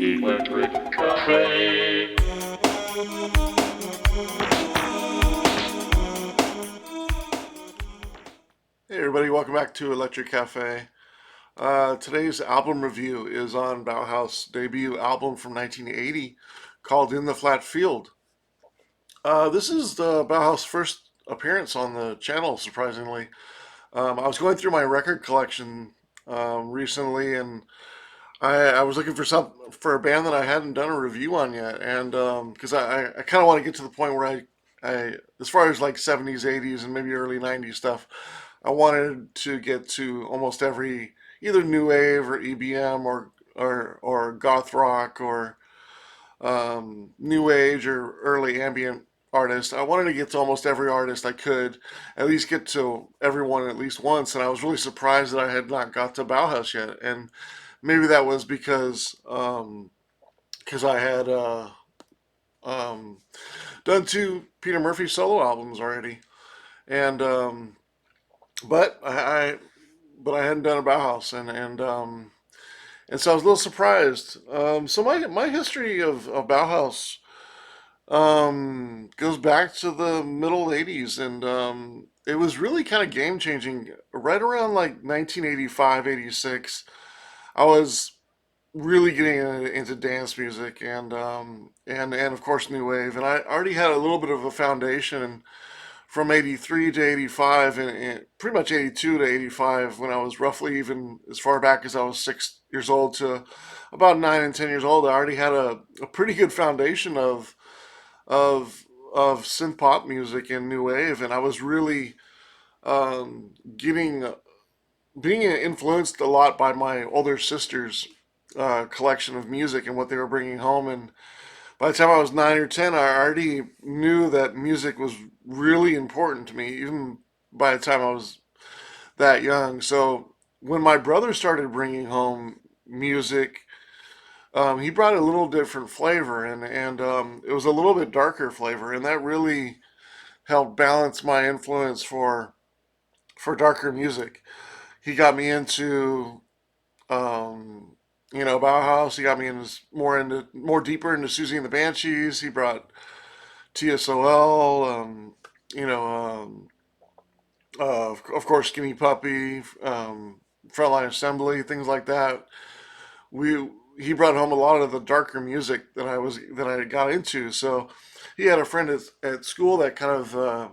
Electric Cafe. Hey everybody, welcome back to Electric Cafe. Today's album review is on Bauhaus' debut album from 1980 called In the Flat Field. This is the Bauhaus' first appearance on the channel, surprisingly. I was going through my record collection recently, and I was looking for for a band that I hadn't done a review on yet, and because I kind of want to get to the point where I as far as like 70s, 80s, and maybe early 90s stuff, I wanted to get to almost every either new wave or EBM or goth rock or new age or early ambient artist. I wanted to get to almost every artist I could, at least get to everyone at least once. And I was really surprised that I had not got to Bauhaus yet. And maybe that was because I had um, done two Peter Murphy solo albums already, and but I hadn't done a Bauhaus, and so I was a little surprised. So my history of Bauhaus goes back to the middle '80s, and it was really kind of game changing. Right around like 1985, '86, I was really getting into dance music and of course new wave, and I already had a little bit of a foundation from 83 to 85 and pretty much 82 to 85 when I was roughly even as far back as I was 6 years old to about 9 and 10 years old. I already had a pretty good foundation of synth pop music and new wave, and I was really getting being influenced a lot by my older sister's collection of music and what they were bringing home. And by the time I was 9 or 10, I already knew that music was really important to me, even by the time I was that young. So when my brother started bringing home music, he brought a little different flavor, and it was a little bit darker flavor, and that really helped balance my influence for darker music. He got me into um, Bauhaus. He got me more deeper into Susie and the Banshees. He brought TSOL, you know, of course, Skinny Puppy, Frontline Assembly, things like that. We He brought home a lot of the darker music that I got into. So he had a friend at school that kind of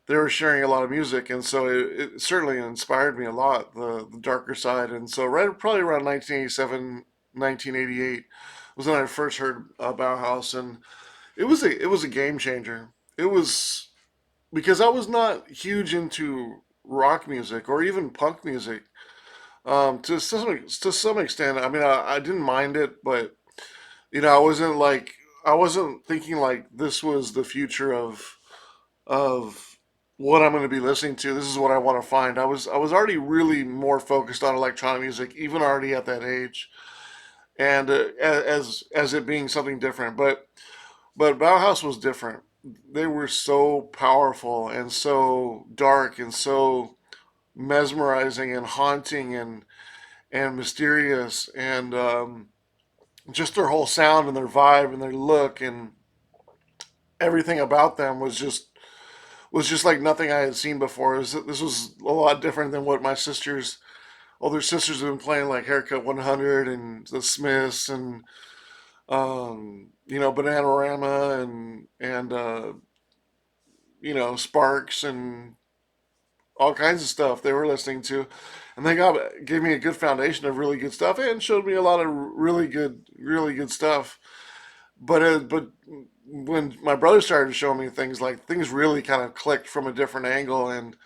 they were sharing a lot of music, and so it certainly inspired me a lot, the darker side. And so probably around 1987, 1988 was when I first heard Bauhaus, and it was a game changer. It was because I was not huge into rock music or even punk music. To some extent, I mean, I didn't mind it, but I wasn't thinking like this was the future of what I'm going to be listening to. This is what I want to find. I was already really more focused on electronic music, even already at that age, and as it being something different. But Bauhaus was different. They were so powerful and so dark and so mesmerizing and haunting and mysterious, and just their whole sound and their vibe and their look and everything about them was just like nothing I had seen before. This was a lot different than what my older sisters have been playing, like Haircut 100 and the Smiths and Bananarama and Sparks and all kinds of stuff they were listening to, and they gave me a good foundation of really good stuff and showed me a lot of really good stuff. But when my brother started to show me things, like things really kind of clicked from a different angle, and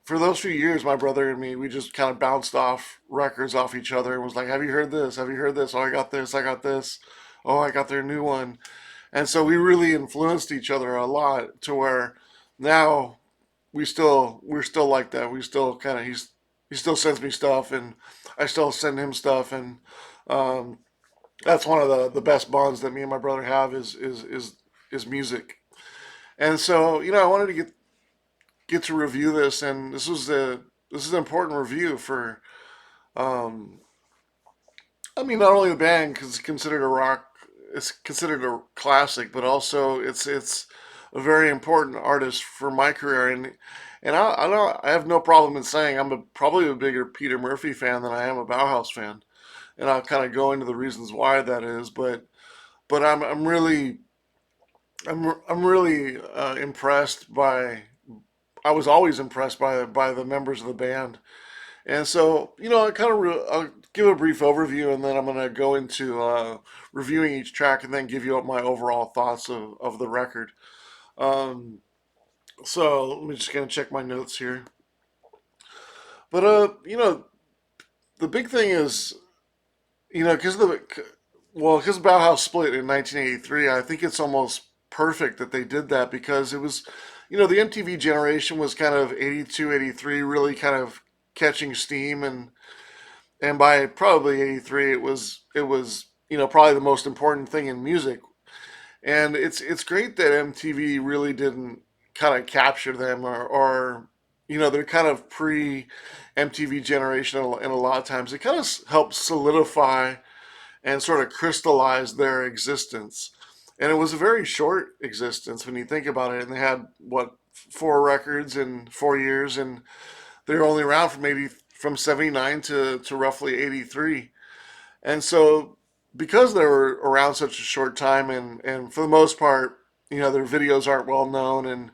for those few years, my brother and me, we just kind of bounced off records off each other and was like, "Have you heard this? Have you heard this? Oh, I got this. I got this. Oh, I got their new one." And so we really influenced each other a lot to where now we're still like that. We still kind of he still sends me stuff, and I still send him stuff, and um, that's one of the best bonds that me and my brother have is music. And so I wanted to get to review this, and this is an important review for um, I mean, not only the band because it's considered a classic, but also it's a very important artist for my career, and I have no problem in saying probably a bigger Peter Murphy fan than I am a Bauhaus fan, and I'll kind of go into the reasons why that is, but I'm really impressed by. I was always impressed by the members of the band. And so, I'll give a brief overview, and then I'm going to go into reviewing each track, and then give you my overall thoughts of the record. Um, so let me just kind of check my notes here. But the big thing is, because because Bauhaus split in 1983, I think it's almost perfect that they did that because it was, the MTV generation was kind of 82, 83, really kind of catching steam, and by probably 83 it was probably the most important thing in music, and it's great that MTV really didn't kind of capture them, or they're kind of pre MTV generation, and a lot of times it kind of helps solidify and sort of crystallize their existence, and it was a very short existence when you think about it, and they had what, 4 records in 4 years, and they were only around from maybe from 79 to roughly 83. And so, because they were around such a short time, and for the most part, their videos aren't well known. And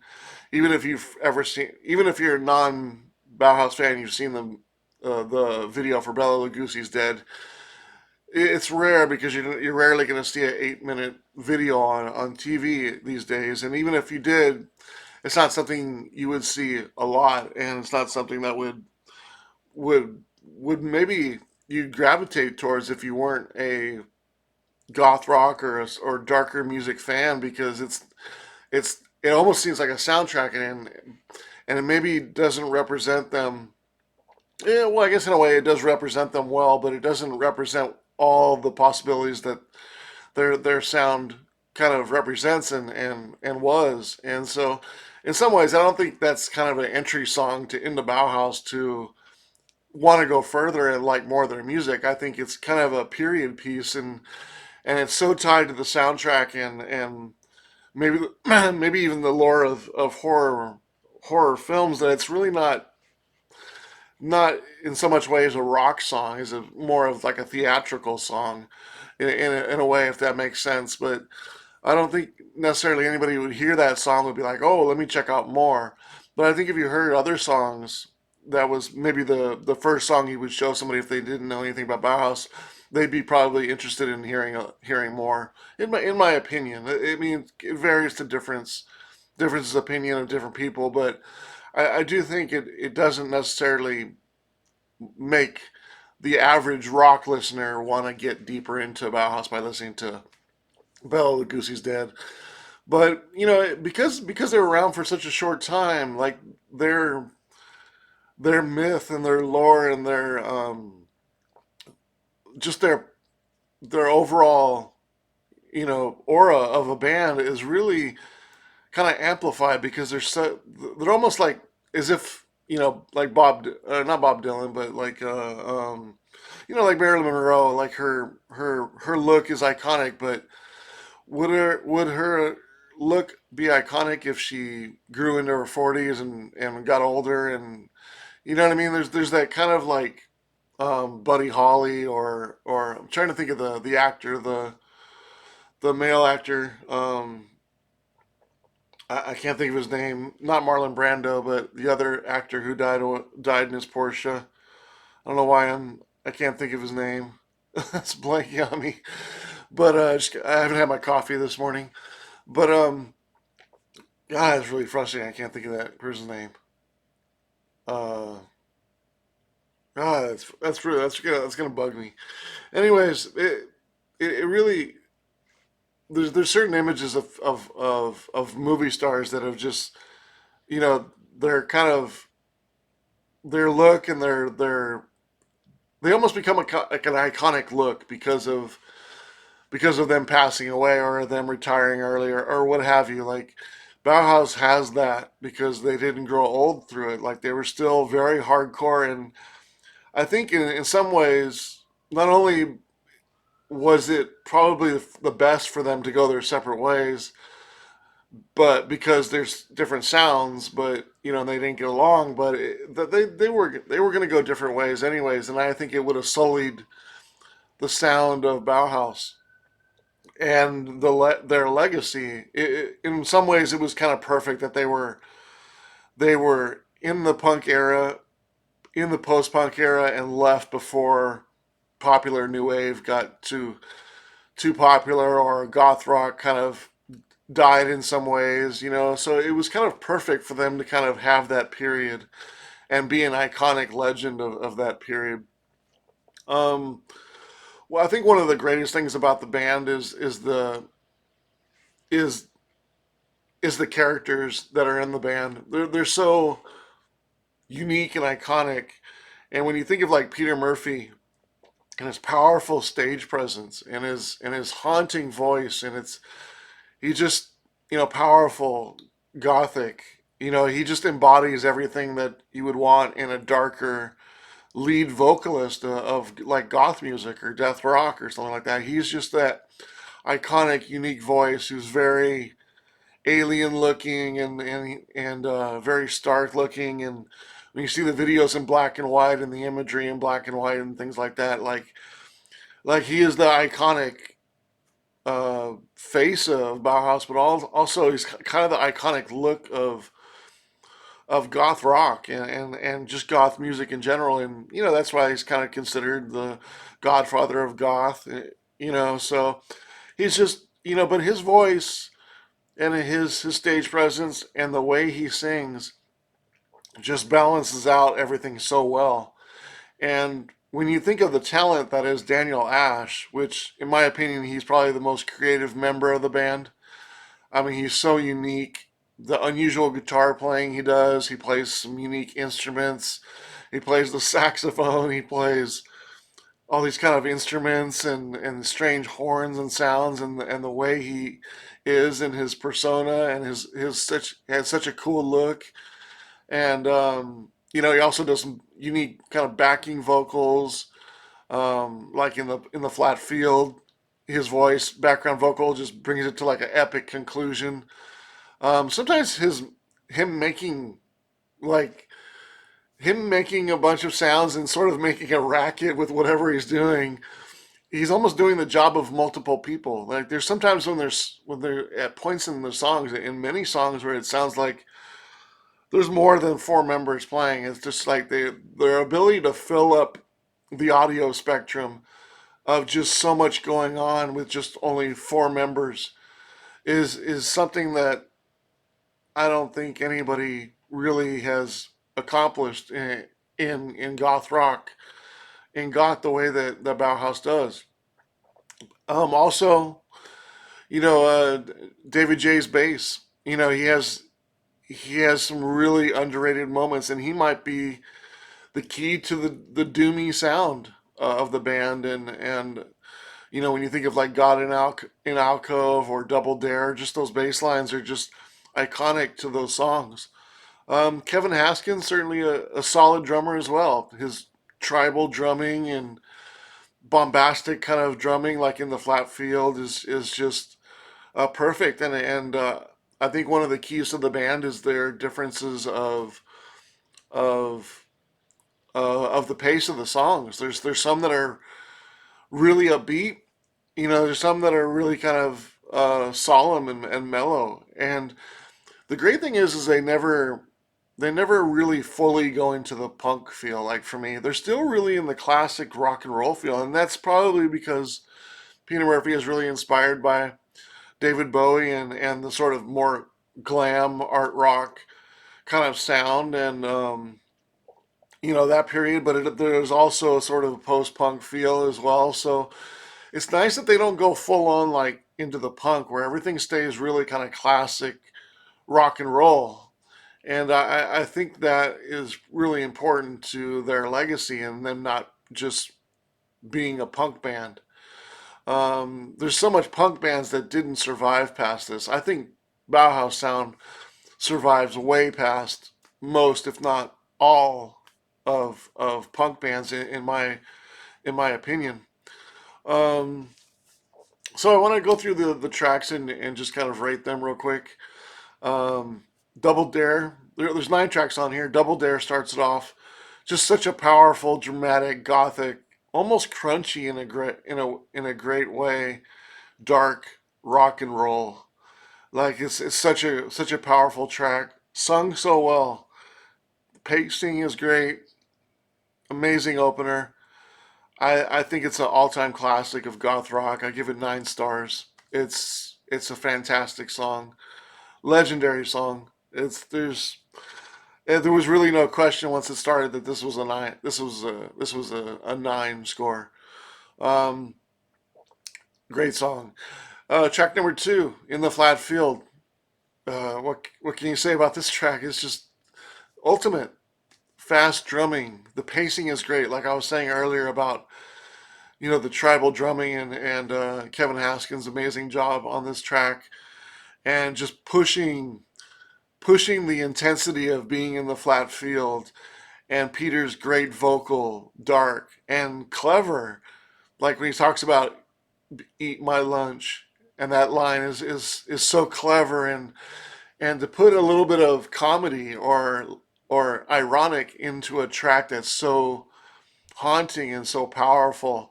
even if you're a non Bauhaus fan, you've seen the video for Bela Lugosi's Dead. It's rare because you're rarely going to see an 8-minute video on TV these days. And even if you did, it's not something you would see a lot, and it's not something that would maybe you gravitate towards if you weren't a goth rock or darker music fan, because it almost seems like a soundtrack, and it maybe doesn't represent them. Yeah, well, I guess in a way it does represent them well, but it doesn't represent all the possibilities that their sound kind of represents, and was. And so in some ways I don't think that's kind of an entry song to into Bauhaus to want to go further and like more of their music. I think it's kind of a period piece, and it's so tied to the soundtrack, and maybe maybe even the lore of horror films, that it's really not in so much ways a rock song, as a more of like a theatrical song in a way, if that makes sense. But I don't think necessarily anybody would hear that song would be like, oh, let me check out more. But I think if you heard other songs, that was maybe the first song you would show somebody if they didn't know anything about Bauhaus, they'd be probably interested in hearing more. In my opinion, I mean, it varies to differences of opinion of different people, but I do think it doesn't necessarily make the average rock listener want to get deeper into Bauhaus by listening to Bela Lugosi's Dead. But because they were around for such a short time, like their myth and their lore and their just their overall aura of a band is really kind of amplified, because they're almost like, as if like not Bob Dylan, but like like Marilyn Monroe, like her look is iconic, but would her look be iconic if she grew into her 40s and got older, and you know what I mean? There's that kind of like Buddy Holly, or I'm trying to think of the actor, the male actor. I can't think of his name. Not Marlon Brando, but the other actor who died in his Porsche. I don't know why I can't think of his name. It's blanking on me. But I haven't had my coffee this morning. But God, it's really frustrating. I can't think of that person's name. Uh, God, that's gonna bug me. Anyways, it really, there's certain images of movie stars that have just, they're kind of, their look and they almost become like an iconic look because of them passing away, or them retiring early, or what have you. Like Bauhaus has that because they didn't grow old through it. Like they were still very hardcore, and I think in some ways, not only was it probably the best for them to go their separate ways, but because there's different sounds, but they didn't get along, but they were going to go different ways anyways, and I think it would have sullied the sound of Bauhaus and their legacy. In some ways, it was kind of perfect that they were in the punk era, in the post punk era, and left before popular new wave got too popular, or goth rock kind of died in some ways. So it was kind of perfect for them to kind of have that period and be an iconic legend of that period. Um, well, I think one of the greatest things about the band is is the characters that are in the band. They're so unique and iconic. And when you think of like Peter Murphy and his powerful stage presence and his haunting voice, and he just powerful, gothic. He just embodies everything that you would want in a darker lead vocalist of like goth music or death rock or something like that. He's just that iconic, unique voice who's very alien looking and very stark looking. And when you see the videos in black and white and the imagery in black and white and things like that, like he is the iconic face of Bauhaus, but also he's kind of the iconic look of goth rock and just goth music in general. And that's why he's kind of considered the godfather of goth. So he's just but his voice and his stage presence and the way he sings just balances out everything so well. And when you think of the talent that is Daniel Ash, which in my opinion he's probably the most creative member of the band. I mean, he's so unique. The unusual guitar playing he does, he plays some unique instruments. He plays the saxophone, he plays all these kind of instruments and strange horns and sounds, and the way he is in his persona and his such has such a cool look. And he also does some unique kind of backing vocals, like in the flat field. His voice, background vocal, just brings it to like an epic conclusion. Sometimes him making like him making a bunch of sounds and sort of making a racket with whatever he's doing. He's almost doing the job of multiple people. Like there's sometimes when they're at points in the songs, in many songs, where it sounds like there's more than four members playing. It's just like their ability to fill up the audio spectrum of just so much going on with just only four members is something that I don't think anybody really has accomplished in goth rock, in goth the way that the Bauhaus does. Also, you know, uh, David J's bass. He has some really underrated moments, and he might be the key to the doomy sound of the band. And when you think of like God in Alcove or Double Dare, just those bass lines are just iconic to those songs. Kevin Haskins certainly a solid drummer as well. His tribal drumming and bombastic kind of drumming, like in the flat field, is just perfect. And I think one of the keys to the band is their differences of of the pace of the songs. There's some that are really upbeat. There's some that are really kind of solemn and mellow. And the great thing is they never really fully go into the punk feel. Like for me, they're still really in the classic rock and roll feel, and that's probably because Peter Murphy is really inspired by David Bowie and the sort of more glam art rock kind of sound and that period. But there's also a sort of post punk feel as well. So it's nice that they don't go full on like into the punk where everything stays really kind of classic rock and roll. And I think that is really important to their legacy and them not just being a punk band. There's so much punk bands that didn't survive past this. I think Bauhaus sound survives way past most, if not all, of punk bands in my opinion. Um, so I want to go through the tracks and just kind of rate them real quick. Um, Double Dare. There's 9 tracks on here. Double Dare starts it off. Just such a powerful, dramatic, gothic, almost crunchy in a great way. Dark rock and roll. Like it's such a powerful track. Sung so well. Pacing is great. Amazing opener. I think it's an all time classic of goth rock. I give it 9 stars. It's a fantastic song, legendary song. There was really no question once it started that this was a 9. This was a 9 score. Um, Great song. Track number 2, In the Flat Field. What can you say about this track? It's just ultimate fast drumming. The pacing is great. Like I was saying earlier about the tribal drumming and Kevin Haskins' amazing job on this track, and just pushing the intensity of being in the flat field, and Peter's great vocal, dark and clever. Like when he talks about eat my lunch, and that line is so clever, and to put a little bit of comedy or ironic into a track that's so haunting and so powerful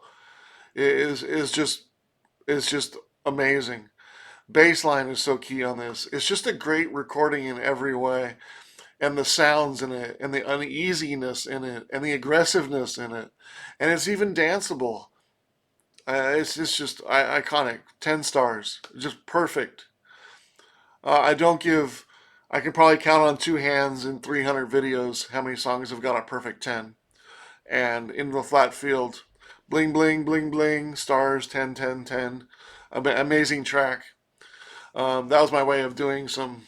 is just amazing. Bassline is so key on this. It's just a great recording in every way, and the sounds in it, and the uneasiness in it, and the aggressiveness in it, and it's even danceable. It's just iconic. 10 stars, just perfect. I don't give. I can probably count on 2 hands in 300 videos how many songs have got a perfect 10. And In the Flat Field, bling bling bling bling, stars, 10 10 10. Amazing track. That was my way of doing some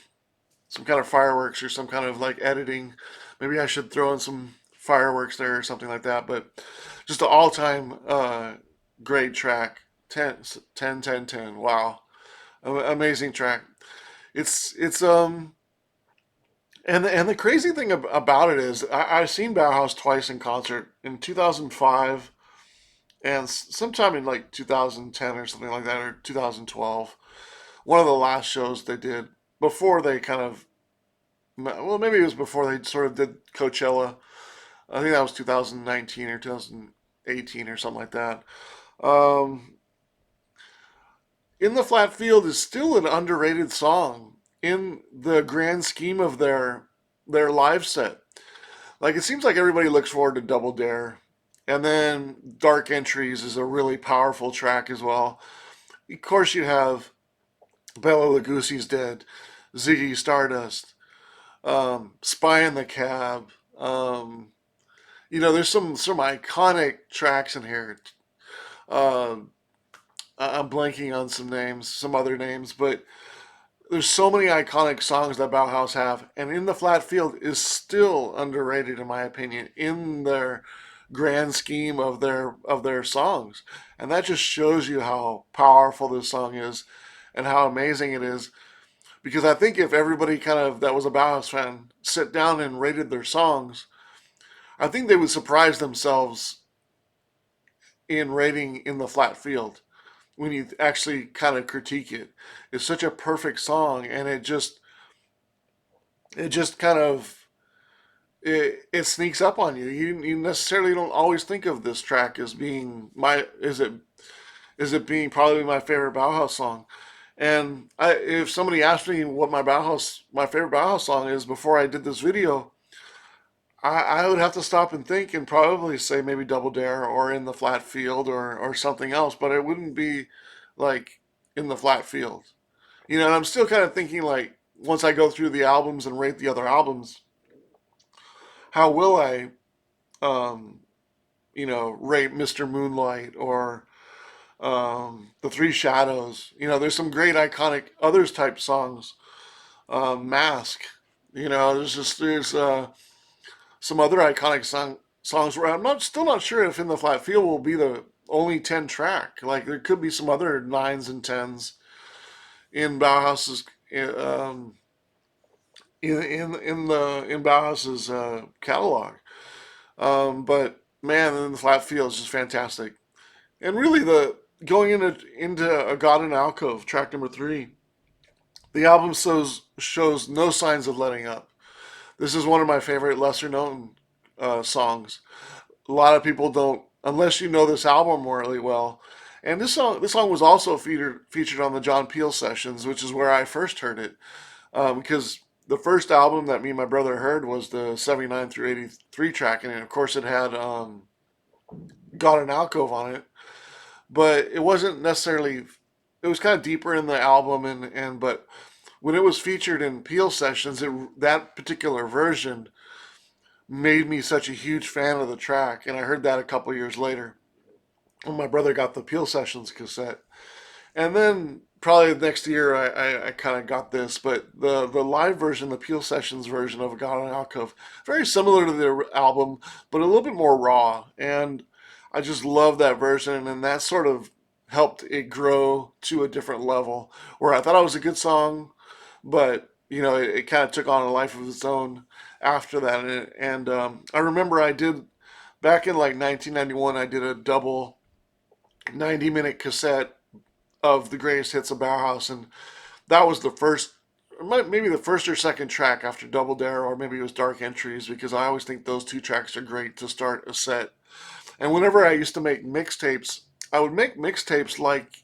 kind of fireworks or some kind of like editing. Maybe I should throw in some fireworks there or something like that. But just an all time great track. 10 10 10 10. Wow. Amazing track. It's and the crazy thing about it is I've seen Bauhaus twice in concert, in 2005 and sometime in like 2010 or something like that, or 2012. One of the last shows they did before they kind of, well, maybe it was before they sort of did Coachella. I think that was 2019 or 2018 or something like that. Um, in the Flat Field is still an underrated song in the grand scheme of their live set. Like it seems like everybody looks forward to Double Dare, and then Dark Entries is a really powerful track as well. Of course, you have Bela Lugosi's Dead, Ziggy Stardust, Spy in the Cab. Um, there's some iconic tracks in here. Um, I'm blanking on some names, some other names, but there's so many iconic songs that Bauhaus have, and In the Flat Field is still underrated in my opinion in their grand scheme of their songs, and that just shows you how powerful this song is and how amazing it is. Because I think if everybody kind of that was a Bauhaus fan sit down and rated their songs, I think they would surprise themselves in rating In the Flat Field when you actually kind of critique it. It's such a perfect song, and it just kind of it sneaks up on you. You necessarily don't always think of this track as being my is it being probably my favorite Bauhaus song. And if somebody asked me what my favorite Bauhaus song is before I did this video, I would have to stop and think and probably say maybe Double Dare or In the Flat Field or something else, but it wouldn't be like In the Flat Field. And I'm still kind of thinking like once I go through the albums and rate the other albums, how will I, um, rate Mr. Moonlight or The Three Shadows? There's some great iconic others type songs. Mask. There's some other iconic songs where I'm not sure if In the Flat Field will be the only 10 track. Like there could be some other 9s and 10s in Bauhaus's in Bauhaus's catalog. But man, In the Flat Field is just fantastic. And really, the going into a God in Alcove, track number three, the album shows no signs of letting up. This is one of my favorite lesser known songs. A lot of people don't, unless you know this album really well. And this song was also featured on the John Peel sessions, which is where I first heard it. Because the first album that me and my brother heard was the 79 through 83 track, and of course it had "Got an Alcove" on it, but it wasn't necessarily. It was kind of deeper in the album, and but when it was featured in Peel sessions, that particular version made me such a huge fan of the track, and I heard that a couple years later when my brother got the Peel sessions cassette. And then probably the next year, I kind of got this, but the live version, the Peel Sessions version of God on Alcove, very similar to the album, but a little bit more raw. And I just love that version, and that sort of helped it grow to a different level where I thought it was a good song, but it kind of took on a life of its own after that. And I remember I did back in like 1991, I did a double 90-minute cassette of the greatest hits of Bauhaus, and that was the first, maybe the first or second track after Double Dare, or maybe it was Dark Entries, because I always think those two tracks are great to start a set. And whenever I used to make mixtapes, I would make mixtapes like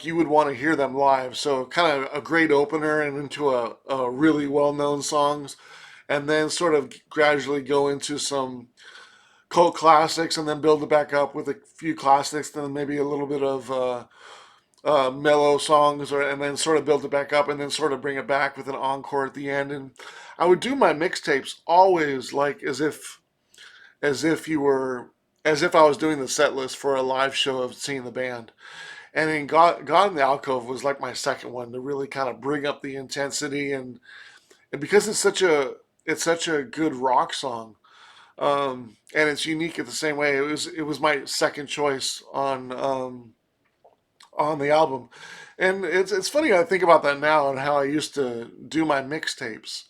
you would want to hear them live. So kind of a great opener and into a really well known songs, and then sort of gradually go into some cult classics, and then build it back up with a few classics, then maybe a little bit of mellow songs, and then sort of build it back up, and then sort of bring it back with an encore at the end. And I would do my mixtapes always like as if I was doing the set list for a live show of seeing the band. And then God in the Alcove was like my second one to really kind of bring up the intensity, and because it's such a good rock song, and it's unique at the same way. It was my second choice on the album. And it's funny, I think about that now and how I used to do my mixtapes.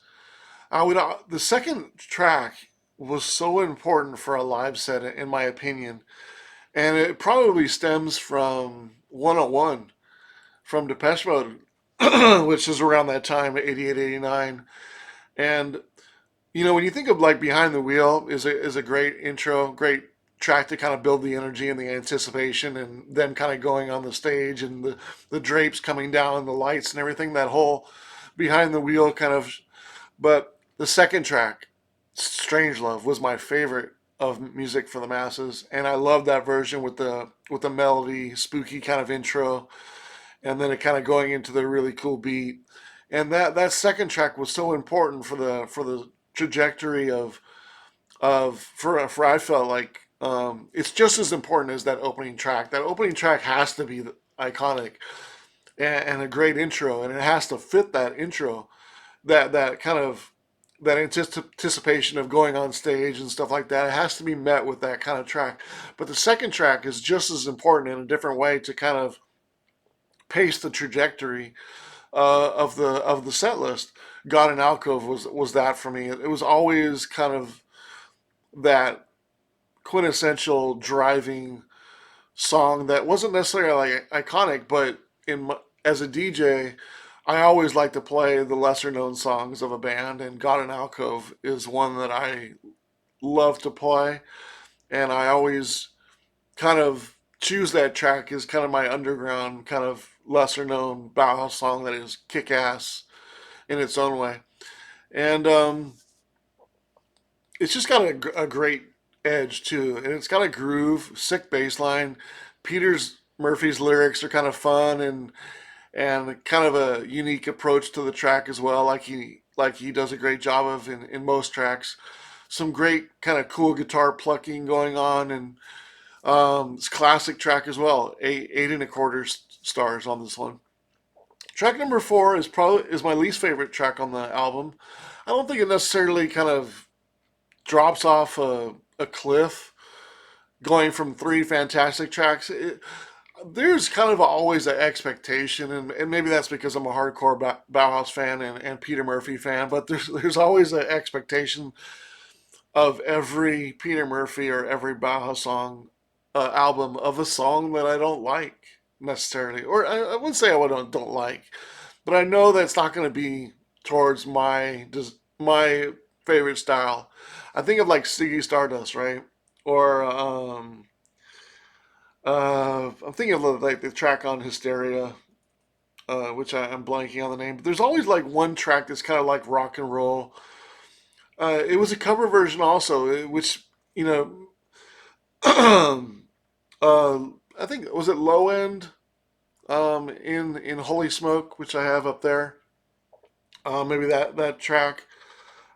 The second track was so important for a live set, in my opinion, and it probably stems from 101 from Depeche Mode, which is around that time, 88, 89. And when you think of like Behind the Wheel is a great intro, great track to kind of build the energy and the anticipation, and then kind of going on the stage and the drapes coming down, the lights and everything, that whole Behind the Wheel kind of. But the second track, Strange Love, was my favorite of Music for the Masses, and I love that version with the melody, spooky kind of intro, and then it kind of going into the really cool beat. And that second track was so important for the trajectory for I felt like it's just as important as that opening track. That opening track has to be iconic, and a great intro, and it has to fit that intro, that kind of that anticipation of going on stage and stuff like that. It has to be met with that kind of track. But the second track is just as important in a different way to kind of pace the trajectory of the set list. God in Alcove was that for me. It was always kind of that quintessential driving song that wasn't necessarily like iconic, but as a DJ, I always like to play the lesser known songs of a band, and God in Alcove is one that I love to play, and I always kind of choose that track as kind of my underground, kind of lesser known Bauhaus song that is kick ass in its own way. And it's just got a great edge too, and it's got a groove, sick bass line. Peter's Murphy's lyrics are kind of fun, and kind of a unique approach to the track as well, like he does a great job of in most tracks. Some great kind of cool guitar plucking going on, and it's a classic track as well. Eight and a quarter stars on this one. Track number four is my least favorite track on the album. I don't think it necessarily kind of drops off a cliff going from three fantastic tracks. There's kind of always an expectation, and maybe that's because I'm a hardcore Bauhaus fan and Peter Murphy fan, but there's always an expectation of every Peter Murphy or every Bauhaus song album of a song that I don't like necessarily, or I wouldn't say don't like, but I know that it's not going to be towards my favorite style. I think of like Ziggy Stardust, right? Or I'm thinking of like the track on Hysteria, which I'm blanking on the name. But there's always like one track that's kind of like rock and roll. It was a cover version also, which you know, I think was it Low End in Holy Smoke, which I have up there. Maybe that track.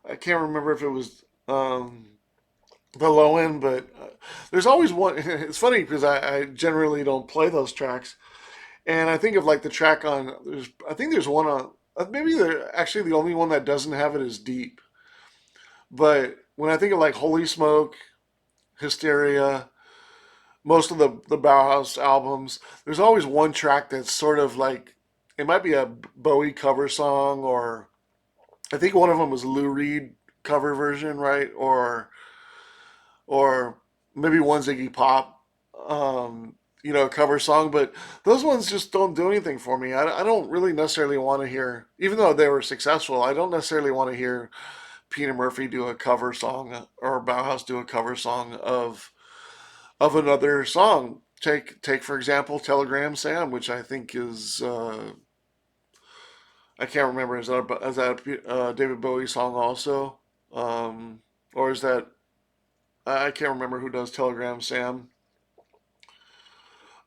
I can't remember if it was the low end, but there's always one. It's funny because I generally don't play those tracks, and I think of like the track on. I think there's one on. Maybe they're actually the only one that doesn't have it is Deep. But when I think of like Holy Smoke, Hysteria, most of the Bauhaus albums, there's always one track that's sort of like it might be a Bowie cover song, or I think one of them was a Lou Reed cover version, right? Or maybe one Ziggy Pop, cover song. But those ones just don't do anything for me. I don't really necessarily want to hear, even though they were successful. I don't necessarily want to hear Peter Murphy do a cover song or Bauhaus do a cover song of another song. Take for example Telegram Sam, which I think is I can't remember is that a David Bowie song also, or is that I can't remember who does Telegram Sam.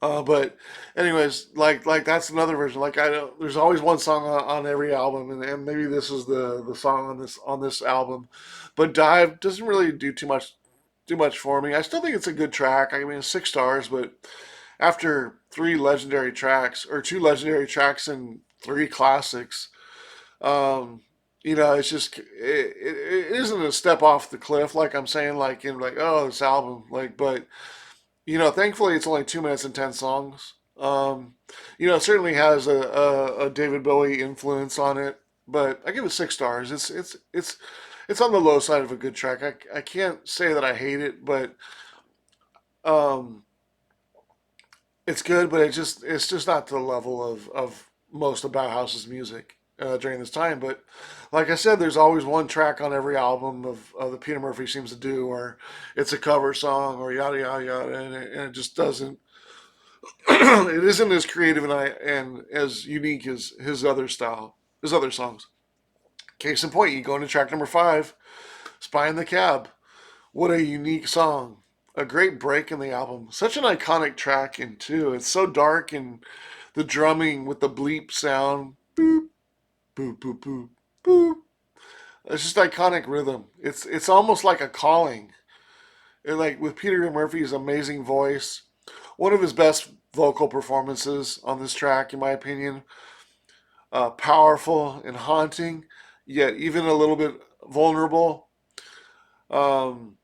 But anyways, like that's another version. Like I don't, there's always one song on every album, and maybe this is the song on this album. But Dive doesn't really do much for me. I still think it's a good track. I mean, it's 6 stars, but after three legendary tracks or two legendary tracks and three classics, um, it's just it isn't a step off the cliff like I'm saying like in like oh this album like but thankfully it's only 2 minutes and 10 songs. It certainly has a David Bowie influence on it, but I give it 6 stars. It's on the low side of a good track. I can't say that I hate it, but um, it's good, but it's just not to the level of most of Bauhaus's music during this time. But like I said, there's always one track on every album of the Peter Murphy seems to do, or it's a cover song, or yada yada yada, and it just doesn't. It isn't as creative and as unique as his other songs. Case in point, you go into track number 5, "Spy in the Cab." What a unique song! A great break in the album. Such an iconic track, and too, it's so dark and the drumming with the bleep sound, boop boop boop boop boop. It's just iconic rhythm. It's almost like a calling. Like with Peter Murphy's amazing voice, one of his best vocal performances on this track, in my opinion. Powerful and haunting, yet even a little bit vulnerable. Um,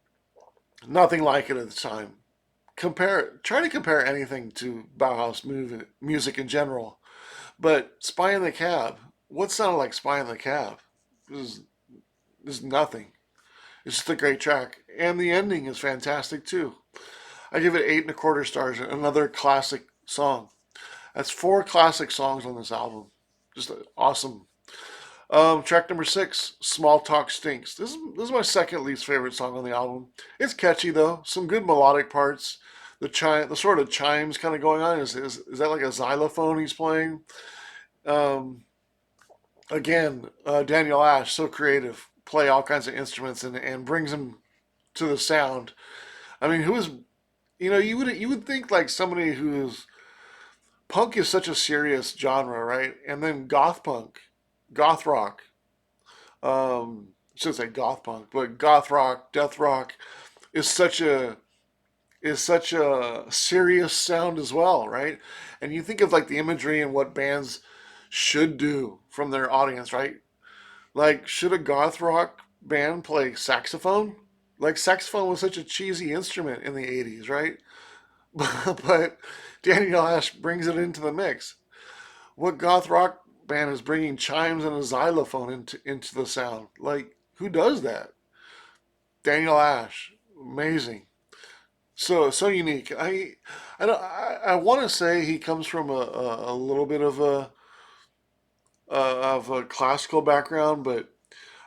Nothing like it at the time. Try to compare anything to Bauhaus music in general. But Spy in the Cab, what sounded like Spy in the Cab? This is nothing. It's just a great track. And the ending is fantastic too. I give it 8.25 stars. Another classic song. That's 4 classic songs on this album. Just awesome. Track number 6, "Small Talk Stinks." This is my second least favorite song on the album. It's catchy though, some good melodic parts. The sort of chimes kind of going on. Is that like a xylophone he's playing? Um, Again, Daniel Ash, so creative, play all kinds of instruments and brings them to the sound. I mean, who is you would think like somebody who's punk is such a serious genre, right? And then goth rock, I should say goth punk, but goth rock, death rock is such a serious sound as well, right? And you think of like the imagery and what bands should do from their audience, right? Like, should a goth rock band play saxophone? Like, saxophone was such a cheesy instrument in the 80s, right? But Daniel Ash brings it into the mix. What goth rock band is bringing chimes and a xylophone into the sound? Like, who does that? Daniel Ash, amazing. so unique. I don't I want to say he comes from a little bit of a classical background, but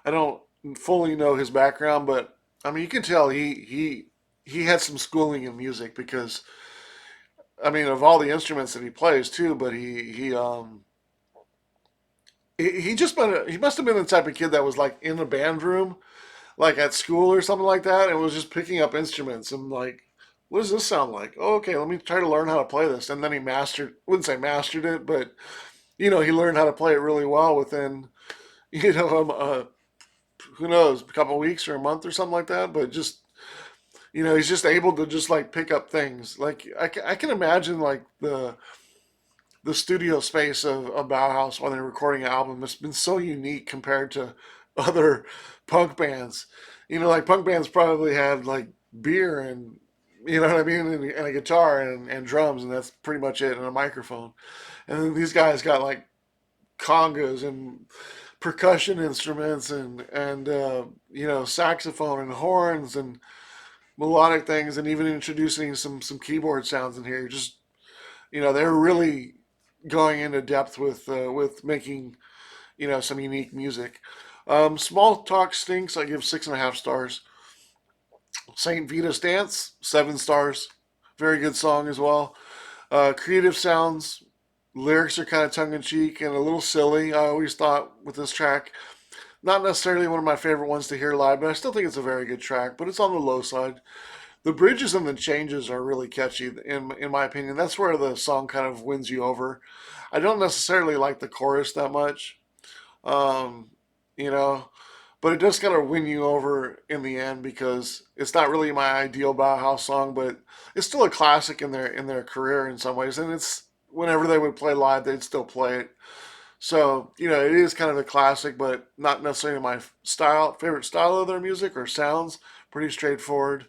I don't fully know his background. But I mean, you can tell he had some schooling in music because I mean, of all the instruments that he plays too. But he just been he must have been the type of kid that was like in a band room like at school or something like that, and was just picking up instruments and like, what does this sound like? Oh, okay, let me try to learn how to play this. And then he mastered, wouldn't say mastered it, but he learned how to play it really well within, you know, who knows, a couple of weeks or a month or something like that. But just, he's just able to just like pick up things. Like I can imagine like the studio space of Bauhaus when they're recording an album has been so unique compared to other punk bands. Like punk bands probably had like beer and you know what I mean, and a guitar and drums, and that's pretty much it, and a microphone. And then these guys got like congas and percussion instruments and saxophone and horns and melodic things, and even introducing some keyboard sounds in here. Just they're really going into depth with making some unique music. Small Talk Stinks. I give 6.5 stars. Saint Vita's Dance, 7 stars. Very good song as well. Creative Sounds. Lyrics are kind of tongue in cheek and a little silly. I always thought with this track, not necessarily one of my favorite ones to hear live, but I still think it's a very good track. But it's on the low side. The bridges and the changes are really catchy, in my opinion. That's where the song kind of wins you over. I don't necessarily like the chorus that much, um, you know, but it does kind of win you over in the end because it's not really my ideal Bauhaus song, but it's still a classic in their career in some ways. And it's whenever they would play live, they'd still play it. So it is kind of a classic, but not necessarily my favorite style of their music or sounds. Pretty straightforward.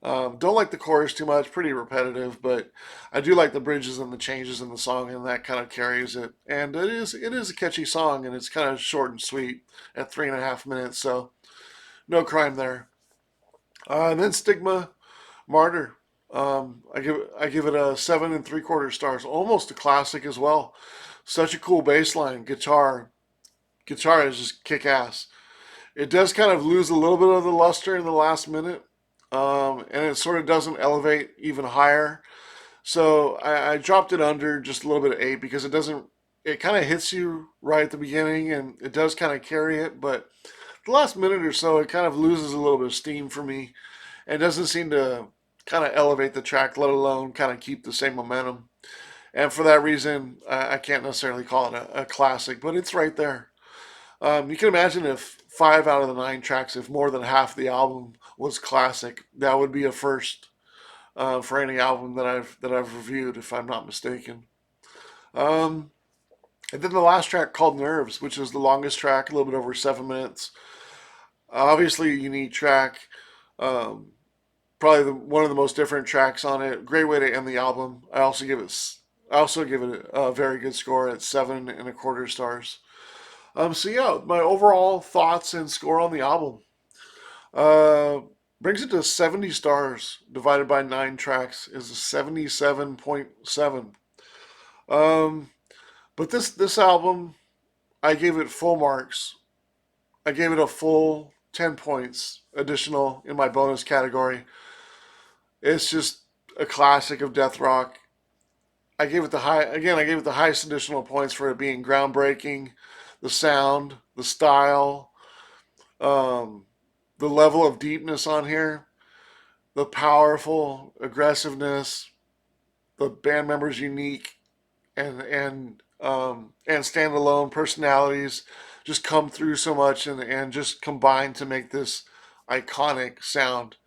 Don't like the chorus too much, pretty repetitive, but I do like the bridges and the changes in the song, and that kind of carries it. And it is a catchy song, and it's kind of short and sweet at 3.5 minutes, so no crime there. And then Stigma Martyr. I give it a 7.75 stars, almost a classic as well. Such a cool bass line, guitar is just kick ass. It does kind of lose a little bit of the luster in the last minute, and it sort of doesn't elevate even higher. So I dropped it under just a little bit of 8 because it doesn't. It kind of hits you right at the beginning, and it does kind of carry it. But the last minute or so, it kind of loses a little bit of steam for me, and doesn't seem to kind of elevate the track, let alone kind of keep the same momentum. And for that reason, I can't necessarily call it a classic, but it's right there. You can imagine if 5 out of the 9 tracks, if more than half the album was classic, that would be a first for any album that I've reviewed, if I'm not mistaken. Um, and then the last track called Nerves, which is the longest track, a little bit over 7 minutes. Obviously, a unique track. Um, Probably one of the most different tracks on it. Great way to end the album. I also give it a very good score at 7.25 stars. So yeah, my overall thoughts and score on the album uh, brings it to 70 stars divided by 9 tracks is a 77.7. Um, but this album, I gave it full marks. I gave it a full 10 points additional in my bonus category. It's just a classic of death rock. I gave it the highest additional points for it being groundbreaking, the sound, the style, um, the level of deepness on here, the powerful aggressiveness, the band members' unique and standalone personalities just come through so much and just combine to make this iconic sound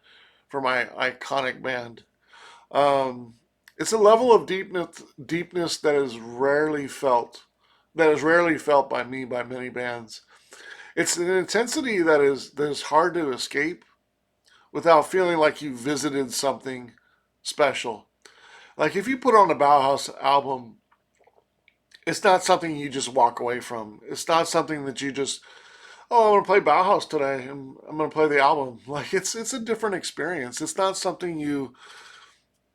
for my iconic band. Um, it's a level of deepness that is rarely felt by me by many bands. It's an intensity that is hard to escape without feeling like you visited something special. Like if you put on a Bauhaus album, it's not something you just walk away from. It's not something that you just, oh, I'm gonna play Bauhaus today and I'm gonna play the album. Like it's a different experience. It's not something you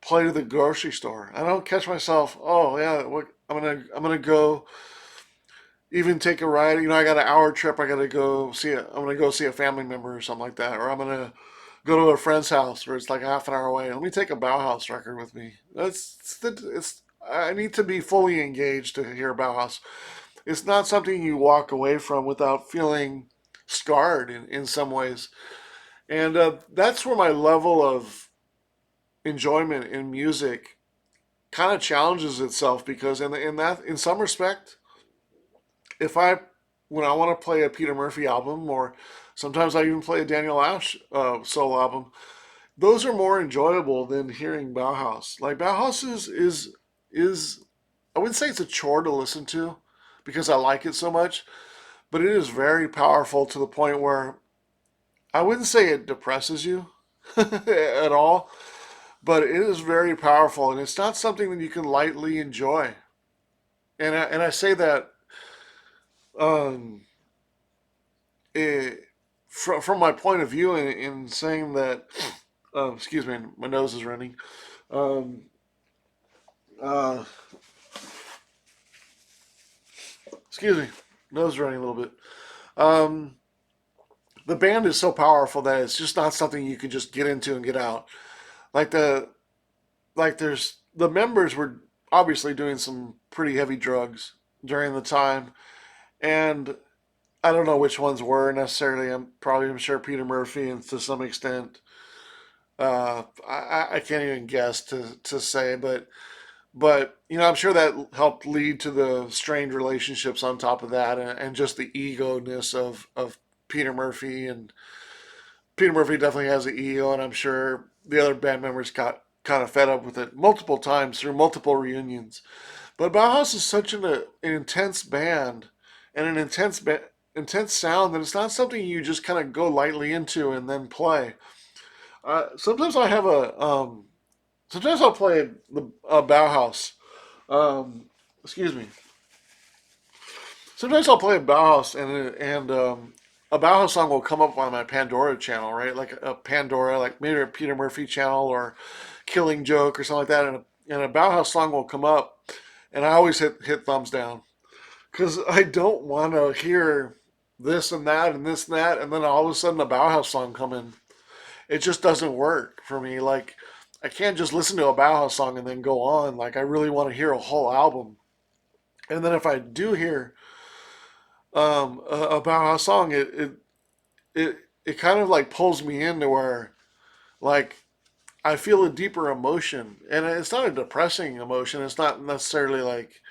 play to the grocery store. I don't catch myself. Oh yeah, what, I'm gonna go even take a ride. You know, I got an hour trip. I gotta go see. I'm gonna go see a family member or something like that, or I'm gonna go to a friend's house where it's like a half an hour away. Let me take a Bauhaus record with me. It's I need to be fully engaged to hear Bauhaus. It's not something you walk away from without feeling scarred in some ways. And that's where my level of enjoyment in music kind of challenges itself because in some respect, if I when I want to play a Peter Murphy album or sometimes I even play a Daniel Ash solo album, those are more enjoyable than hearing Bauhaus. Like Bauhaus is I wouldn't say it's a chore to listen to because I like it so much, but it is very powerful to the point where I wouldn't say it depresses you at all, but it is very powerful and it's not something that you can lightly enjoy. And I say that um, it, from my point of view in saying that, excuse me, my nose is running. Um, uh, excuse me, nose is running a little bit. Um, the band is so powerful that it's just not something you can just get into and get out. Like there's the members were obviously doing some pretty heavy drugs during the time, and I don't know which ones were necessarily. I'm sure Peter Murphy and to some extent. I can't even guess to say, but you know I'm sure that helped lead to the strained relationships on top of that, and just the ego ness of Peter Murphy and Peter Murphy definitely has an ego, and I'm sure the other band members got kind of fed up with it multiple times through multiple reunions. But Bauhaus is such an intense band and an intense sound that it's not something you just kind of go lightly into and then play. Sometimes I have a sometimes I'll play the Bauhaus. Um, excuse me. Sometimes I'll play a Bauhaus and a Bauhaus song will come up on my Pandora channel, right? Like a Pandora, like maybe a Peter Murphy channel or Killing Joke or something like that, and a Bauhaus song will come up, and I always hit thumbs down because I don't want to hear this and that and this and that, and then all of a sudden a Bauhaus song come in. It just doesn't work for me. Like I can't just listen to a Bauhaus song and then go on. Like I really want to hear a whole album, and then if I do hear a Bauhaus song, it kind of like pulls me into where like I feel a deeper emotion, and it's not a depressing emotion. It's not necessarily like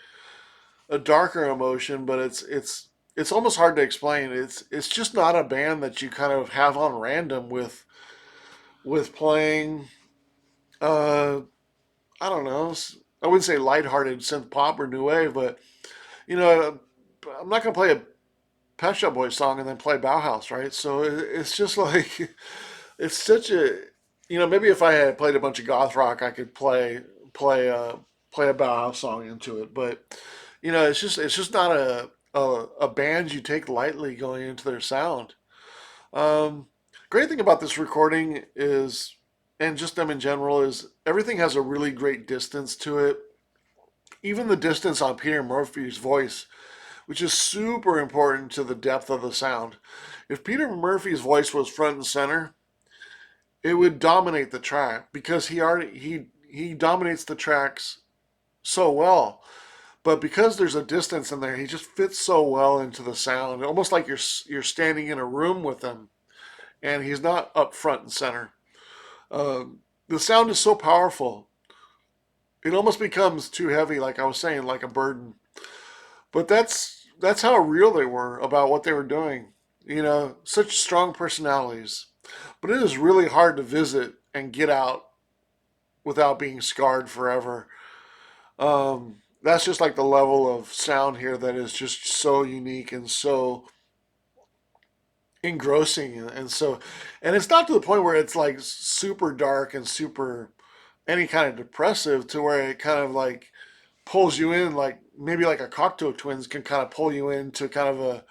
a darker emotion, but it's almost hard to explain. It's just not a band that you kind of have on random with playing. Uh, I don't know. I wouldn't say lighthearted synth pop or new wave, but you know, I'm not gonna play a Pet Shop Boys song and then play Bauhaus, right? So it's just like it's such a you know maybe if I had played a bunch of goth rock, I could play play a Bauhaus song into it, but you know it's just not a band you take lightly going into their sound. Um, Great thing about this recording is, and just them in general, is everything has a really great distance to it. Even the distance on Peter Murphy's voice, which is super important to the depth of the sound. If Peter Murphy's voice was front and center, it would dominate the track because he dominates the tracks so well. But because there's a distance in there, he just fits so well into the sound, almost like you're standing in a room with him, and he's not up front and center. The sound is so powerful, it almost becomes too heavy, like I was saying, like a burden. But that's how real they were about what they were doing. You know, such strong personalities. But it is really hard to visit and get out without being scarred forever. That's just like the level of sound here that is just so unique and so engrossing and it's not to the point where it's like super dark and super any kind of depressive to where it kind of like pulls you in like maybe like a Cocteau Twins can kind of pull you into kind of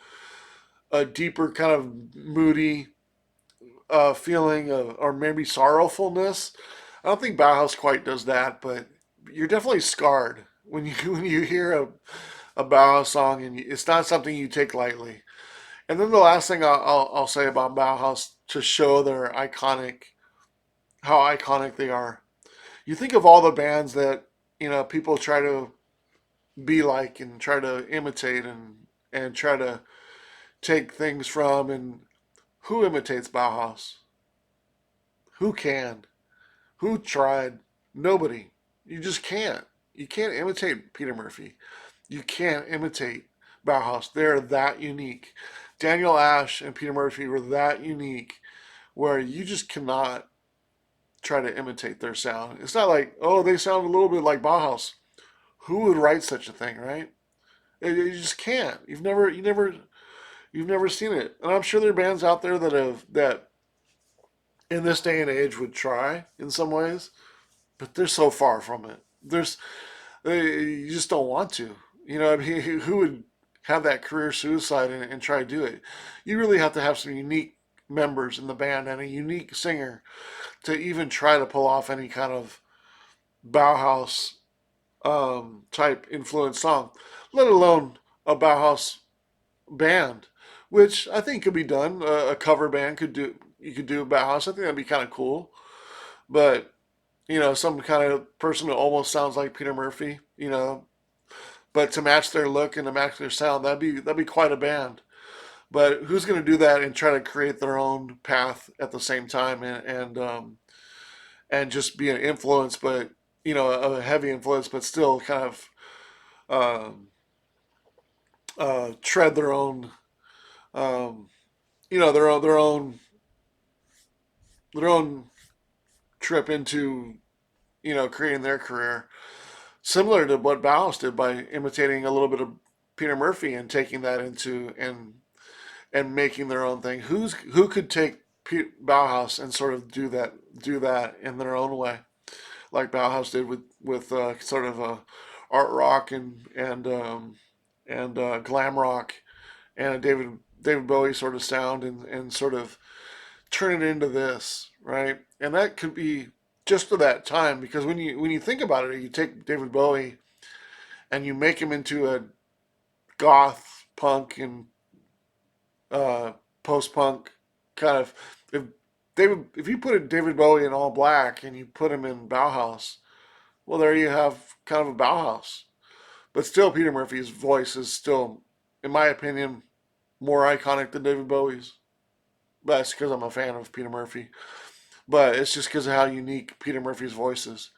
a deeper kind of moody feeling of or maybe sorrowfulness. I don't think Bauhaus quite does that, but you're definitely scarred when you when you hear a Bauhaus song, and it's not something you take lightly. And then the last thing I'll say about Bauhaus to show their iconic, how iconic they are. You think of all the bands that people try to be like and try to imitate and try to take things from, and who imitates Bauhaus? Who can? Who tried? Nobody. You just can't. You can't imitate Peter Murphy. You can't imitate Bauhaus. They're that unique. Daniel Ash and Peter Murphy were that unique where you just cannot try to imitate their sound. It's not like, oh, they sound a little bit like Bauhaus. Who would write such a thing, right? You just can't. You've never seen it. And I'm sure there are bands out there that in this day and age would try in some ways, but they're so far from it. You just don't want to. I mean, who would have that career suicide and try to do it? You really have to have some unique members in the band and a unique singer to even try to pull off any kind of Bauhaus type influence song, let alone a Bauhaus band, which I think could be done. A cover band could do. You could do a Bauhaus. I think that'd be kind of cool. But some kind of person who almost sounds like Peter Murphy. But to match their look and to match their sound, that'd be quite a band. But who's going to do that and try to create their own path at the same time and just be an influence, but a heavy influence, but still kind of um, tread their own, um, their own trip into creating their career, similar to what Bauhaus did by imitating a little bit of Peter Murphy and taking that into and making their own thing. Who could take Bauhaus and sort of do that in their own way, like Bauhaus did with sort of art rock and glam rock and a David Bowie sort of sound and sort of turn it into this, right? And that could be just for that time, because when you think about it, you take David Bowie and you make him into a goth punk and post punk kind of. If you put David Bowie in all black and you put him in Bauhaus, well, there you have kind of a Bauhaus. But still, Peter Murphy's voice is still, in my opinion, more iconic than David Bowie's. But that's because I'm a fan of Peter Murphy. But it's just because of how unique Peter Murphy's voice is.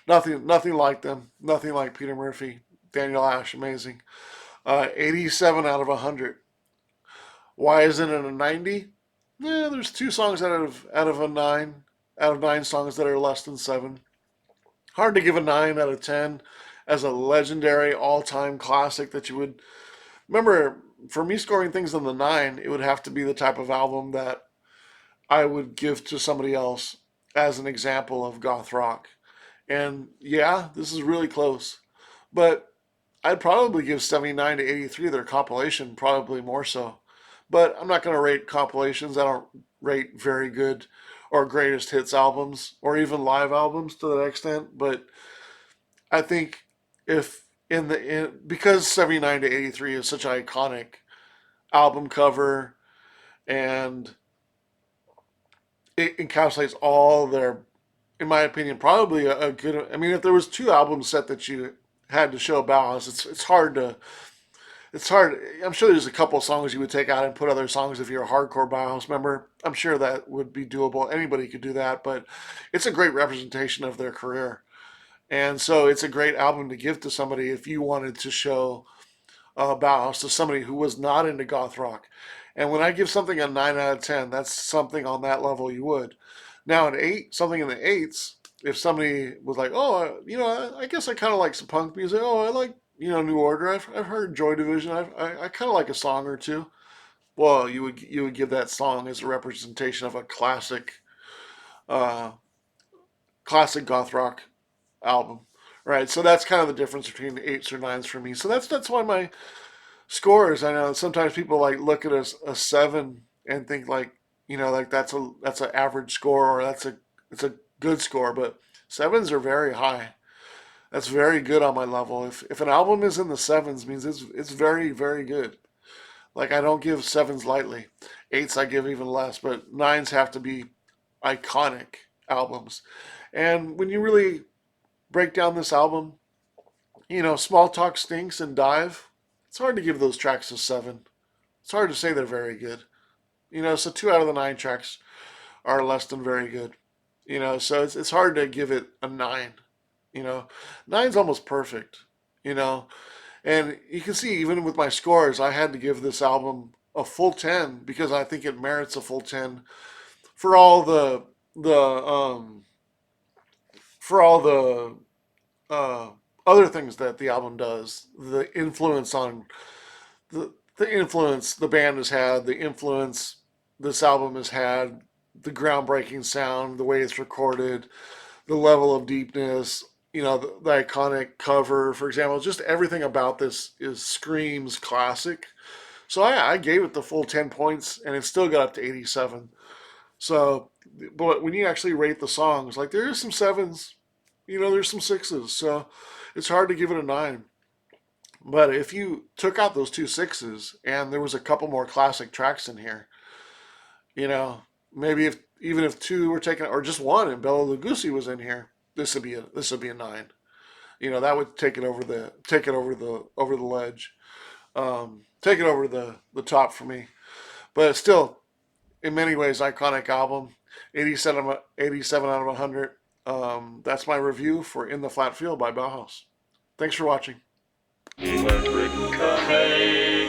Nothing like them. Nothing like Peter Murphy. Daniel Ash, amazing. 87 out of 100. Why isn't it a 90? Yeah, there's two songs out of a nine, out of nine songs that are less than seven. Hard to give a 9 out of 10 as a legendary all-time classic that you would remember. For me, scoring things in the nine, it would have to be the type of album that I would give to somebody else as an example of goth rock. And yeah, this is really close, but I'd probably give 79 to 83 their compilation, probably more so. But I'm not going to rate compilations. I don't rate very good or greatest hits albums or even live albums to that extent. But I think if because 79 to 83 is such an iconic album cover and it encapsulates all their, in my opinion, probably a good. I mean, if there was two albums set that you had to show Bauhaus, it's hard to. It's hard. I'm sure there's a couple of songs you would take out and put other songs if you're a hardcore Bauhaus member. I'm sure that would be doable. Anybody could do that, but it's a great representation of their career. And so it's a great album to give to somebody if you wanted to show Bauhaus to somebody who was not into goth rock. And when I give something a 9 out of 10, that's something on that level you would. Now, an 8, something in the 8s, if somebody was like, oh, I guess I kind of like some punk music. Oh, I like, New Order. I've heard Joy Division. I kind of like a song or two. Well, you would give that song as a representation of a uh, classic goth rock album, right? So that's kind of the difference between the eights or nines for me. So that's why my scores. I know sometimes people like look at a 7 and think like like that's an average score or that's a good score, but sevens are very high. That's very good on my level. If an album is in the sevens, means it's very very good. Like I don't give sevens lightly. Eights I give even less, but nines have to be iconic albums. And when you really break down this album, Small Talk Stinks and Dive, it's hard to give those tracks a seven. It's hard to say they're very good. So 2 out of the 9 tracks are less than very good. So it's hard to give it a nine. You know, nine's almost perfect. You know, and you can see even with my scores, I had to give this album a full 10 because I think it merits a full 10 for all the for all the uh, other things that the album does. The influence on the influence the band has had, the influence this album has had, the groundbreaking sound, the way it's recorded, the level of deepness, the iconic cover, for example, just everything about this is screams classic. So I gave it the full 10 points and it still got up to 87. So, but when you actually rate the songs, like there is some sevens, there's some sixes. So it's hard to give it a nine. But if you took out those two sixes and there was a couple more classic tracks in here, you know, maybe if even if two were taken or just one and Bela Lugosi was in here, this would be a nine. That would take it over the ledge, take it over the top for me. But still, in many ways, iconic album. 87 out of 100. That's my review for In the Flat Field by Bauhaus. Thanks for watching. Electric Cafe.